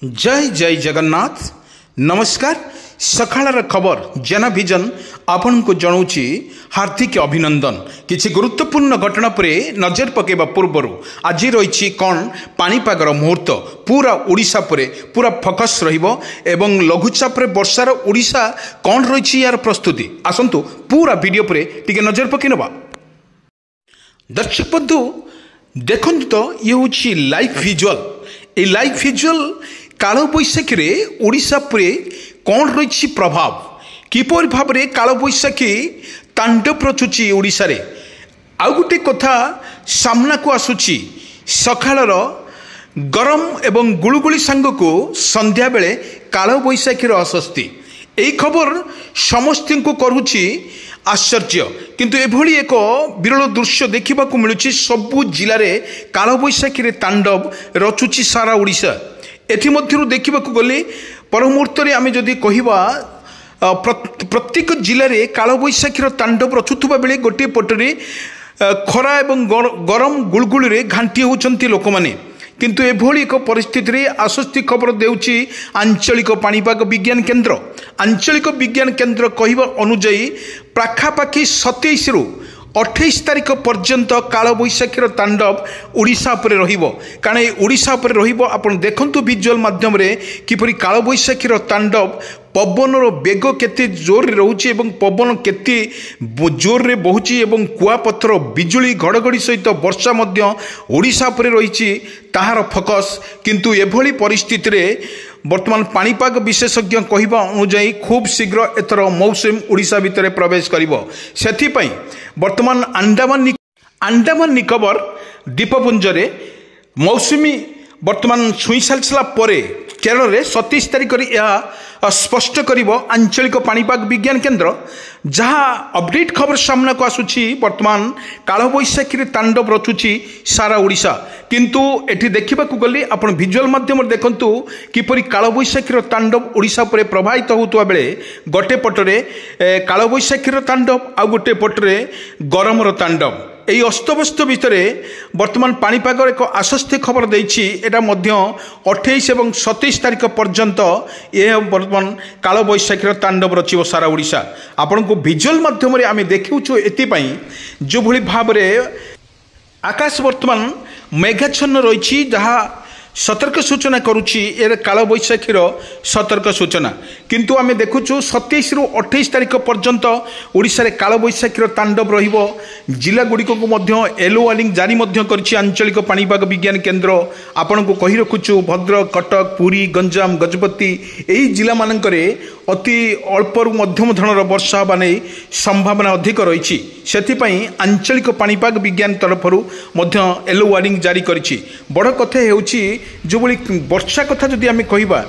जय जय जगन्नाथ। नमस्कार। सकाळर खबर जनभिजन आपण को जनाऊँगी हार्दिक अभिनंदन। किसी गुरुत्वपूर्ण घटना पर नजर पकेबा पूर्वर आज रही कौन पानीपागर मुहूर्त पूरा ओडिशा पर पूरा फोकस रहिबो एवं लघुचाप वर्षार ओडिशा कौन रही यार प्रस्तुति आसतु पूरा वीडियो पर टिके नजर पकई नवा। दर्शक बंधु देखु तो ये हूँ लाइव विजुअल। ये लाइव विजुअल काल बैशाखी ओडिशा पर कौन रही प्रभाव किपर भाव में काल बैशाखी तांडव रचुची ओडिशा रे। आउ गोटे कथा सामना को आसुची सकाळर गरम एवं गुळुगुळी सांग को संध्या बेले काल बैशाखीर अस्वस्ति यही खबर समस्त को करुची आश्चर्य। किंतु एभली एक विरल दृश्य देखा मिलूँ सबू जिले में काल बैशाखी तांडव रचुची सारा ओडिशा। एमध्यु देखा गले पर मुहूर्त आम जदि कहवा प्रत्येक जिले में काल बैशाखीर तांडव रचुवा बेले गोटे पटरे खरा एवं गरम गुळगुळी घांटी होती लोक मैंने। किंतु एभली एक परिस्थिति रे आश्वस्ति खबर देउची आंचलिक पाणीपाग विज्ञान केन्द्र। आंचलिक विज्ञान केन्द्र कहवा अनुजाई पाखापाखि 27 रु 28 तारिख पर्यंत काल बैशाखीर तांडव ओडिशा पर रहिबो। कारण ओडिशा पर रहिबो आपण देखंतु विजुअल माध्यम रे किपरि काल बैशाखीर तांडव पवनर बेग केते जोर रोचे एवं पवन केते जोर रे बहुची एवं कुआपथर बिजुली घड़घड़ी सहित वर्षा मध्य ओडिशा पर रही ताहार फोकस। किंतु एभली परिस्थिति रे वर्तमान पाणीपाग विशेषज्ञ कहवा अनुजाई खूब शीघ्र एथर मौसम ओडिशा भितर प्रवेश करिवो। सेथिपई वर्तमान अंडमान निकोबर द्वीपपुंज रे मौसुमी वर्तमान छुई सारा पर केरल में 27 तारिख स्पष्ट करिवो आंचलिक पाणीपाग विज्ञान केन्द्र। जहाँ अपडेट खबर सामना को आसुची वर्तमान काल बैशाखी तांडव रचुची सारा ओडिशा। किंतु एठी देखा गले आपण विजुअल माध्यम देखंतु किपरि काल बैशाखीर तांडव ओडिशा पर प्रभावित होता बेले गोटे पटरे काल बैशाखीर तांडव आ गोटे पटरे गरमर तांडव। यही अस्तव्यस्त भितर वर्तमान पाणीपाग एक आश्वस्ति खबर देछि। एटा मध्य 28 और 27 तारिख पर्यंत यह वर्तमान काल बैशाखीर तांडव रचिव सारा ओडिशा। आपण को विजुअल माध्यम आम देखुचु एतिपाई जो भली भाव आकाश वर्तमान मेघाच्छन्न रही जहाँ सतर्क सूचना करुच्ची ए काल बैशाखीर सतर्क सूचना। किंतु आम देखुचु 27 रु 28 तारिख पर्यंत ओडिशा रे काल बैशाखीर तांडव रहिबो। जिला गुड़िक को येलो वार्निंग जारी करिछि आंचलिक पाणीपाग विज्ञान केन्द्र। आपण को कहि रखुचु भद्रक कटक पुरी गंजाम गजपति यही जिला मानकरे अति अल्परु मध्यम धरणर वर्षा होगा नहीं संभावना अधिक रही। सेथिपई आंचलिक पाणीपाग विज्ञान तरफरु येलो वार्निंग जारी करिछि। बड़ कथा हेउछि जो बड़ी वर्षा कथा जदि आम कहवा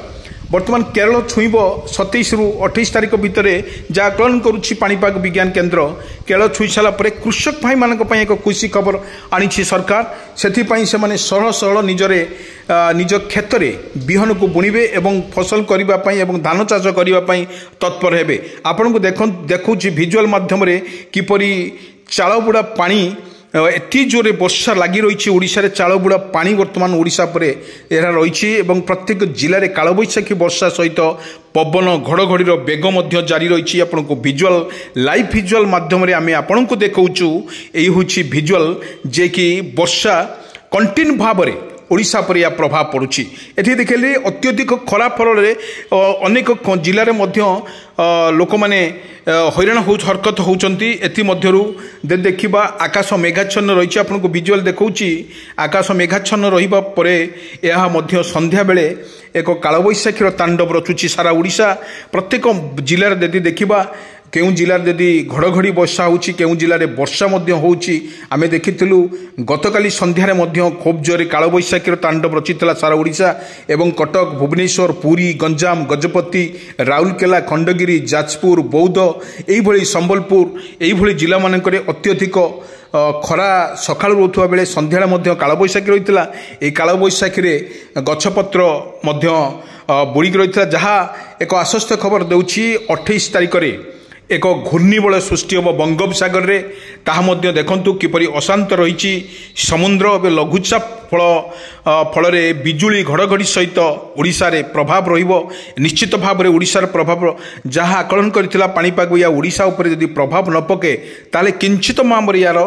वर्तमान केरल छुईब 27 रु 28 तारिख भितर जहाँ आकलन करुच्ची पाणीपाग विज्ञान केन्द्र। केरल छुई सारापर कृषक भाई मान एक खुशी खबर आनी सरकार। से मैंने सहल सहल निज क्षेत्र में बिहन को बुणवे और फसल करने एवं धान चाष करने तत्पर हेबे। आपण को देखु विजुअल माध्यम किपरि चालबुड़ा पानी एति जोरे वर्षा लगी रही ओडिशा रे चालबुड़ा पानी वर्तमान ओडिशा पर एरा रही। प्रत्येक जिले में काल बैशाखी वर्षा सहित पवन घड़घड़ीर बेग मध्य जारी रही। आपण को विजुअल लाइव विजुअल माध्यम आम आपण को देखौचु। यही हूँ विजुअल जे कि वर्षा कंटिन्यू भाव में ओडिशा पर या प्रभाव पड़ुछि। एठी देखले अत्यधिक खरा फल अनेक जिले में लोक मैंने हैरान हरकत होती। एमध्यु देखा आकाश मेघाच्छन्न रही। आपन को विजुअल देखौछि आकाश मेघाच्छन्न रहिबा परे यह मध्य संध्या बेले एक काल बैशाखीर तांडव रचुछि सारा ओडिशा। प्रत्येक जिले में देखा केउं जिले में जदि घड़घड़ी वर्षा होउछि केउं जिले में वर्षा मध्य होउछि आमे देखिथिलु गतकाली संध्यारे मध्य खूब जोरे काल बैशाखीर तांडव रचितला सारा ओडिशा। एवं कटक भुवनेश्वर पुरी गंजाम गजपति राउरकेला खंडगिरी जाजपुर बौद्ध यही संबलपुर यही जिला मानकरे अत्यधिक खरा सकाळु रोथुवा बेले संध्यारे मध्य काल बैशाखी रहितला। एई काल बैशाखी रे गछपत्र मध्य बुड़िक रहितला जहाँ एक आश्वस्त खबर देउछि 28 तारिख रे एक घूर्णिबल सृष्टि हम बंगोपसागर रे। ताहा मध्य देखंतु किपरि अशांत रही समुद्र ए लघुचाप फल बिजुली घड़घड़ी सहित ओडिशा रे प्रभाव रहिबो निश्चित भाव में ओडिशार प्रभाव जहाँ आकलन करथिला पाणीपाग या ओडिशा उपर यदि प्रभाव न पके ताले किंचित मामरे यार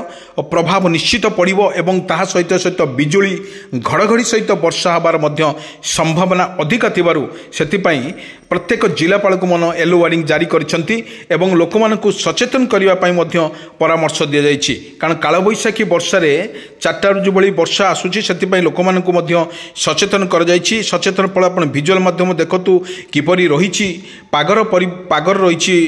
प्रभाव निश्चित पड़िबो एवं ताहा सहित सहित बिजुली घड़घड़ी सहित वर्षा हबार मध्य संभावना अधिक थिबारु सेतिपई प्रत्येक जिलापाल को मन येलो वार्निंग जारी करिसेंती एवं लोक मानकु सचेतन करिवा पई मध्य परामर्श दिया जायछि कारण कालबैशाखी वर्षा रे 4टा ऋतु भली वर्षा आसुछि सेतिपई लोक मानकु मध्य सचेतन कर जायछि सचेतन फल आपण विजुअल माध्यम देखतु किपरि रहिछि पागर रहिछि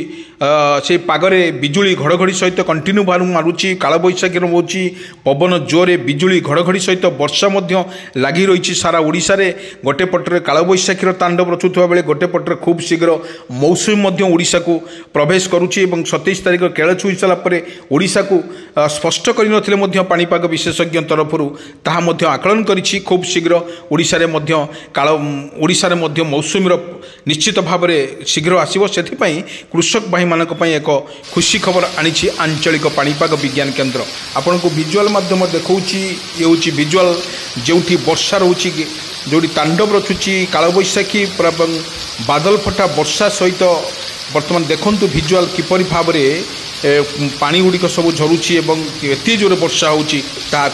से पागरे बिजुली घड़घड़ी सहित कंटिन्यू मारुछि कालबैशाखी होछि पवन जोरे बिजुली घड़घड़ी सहित वर्षा मध्य लागि रहिछि सारा ओडिशा रे गोटे पटरे कालबैशाखीर तांडव रचुथबा बेले गोटे पटरे खूब शीघ्र मौसुमी मध्य ओडिशा को प्रवेश करुछि एवं 27 तारिख केळ छुई साला परे ओडिशा को स्पष्ट करि नथिले मध्य पाणीपाग विशेषज्ञ तरफरु ताहा मध्य आकलन करिछि खूब शीघ्र ओडिशा रे मध्य मौसुमीर निश्चित भाव में शीघ्र आसिबो सेथिपई कृषक भाई मानक पई एक खुशी खबर आनिछि आंचलिक पाणीपाग विज्ञान केन्द्र आपन को विजुअल माध्यम देखौछि ये होछि विजुअल जेउठी वर्षा रहउछि जोड़ी तांडव रचुछि कालबैशाखी बादल फटा वर्षा सहित वर्तमान देखंतु विजुअल किपरि भाव में पानी गुड़िक सब झरुछि एवं एते जोरे वर्षा होछि ता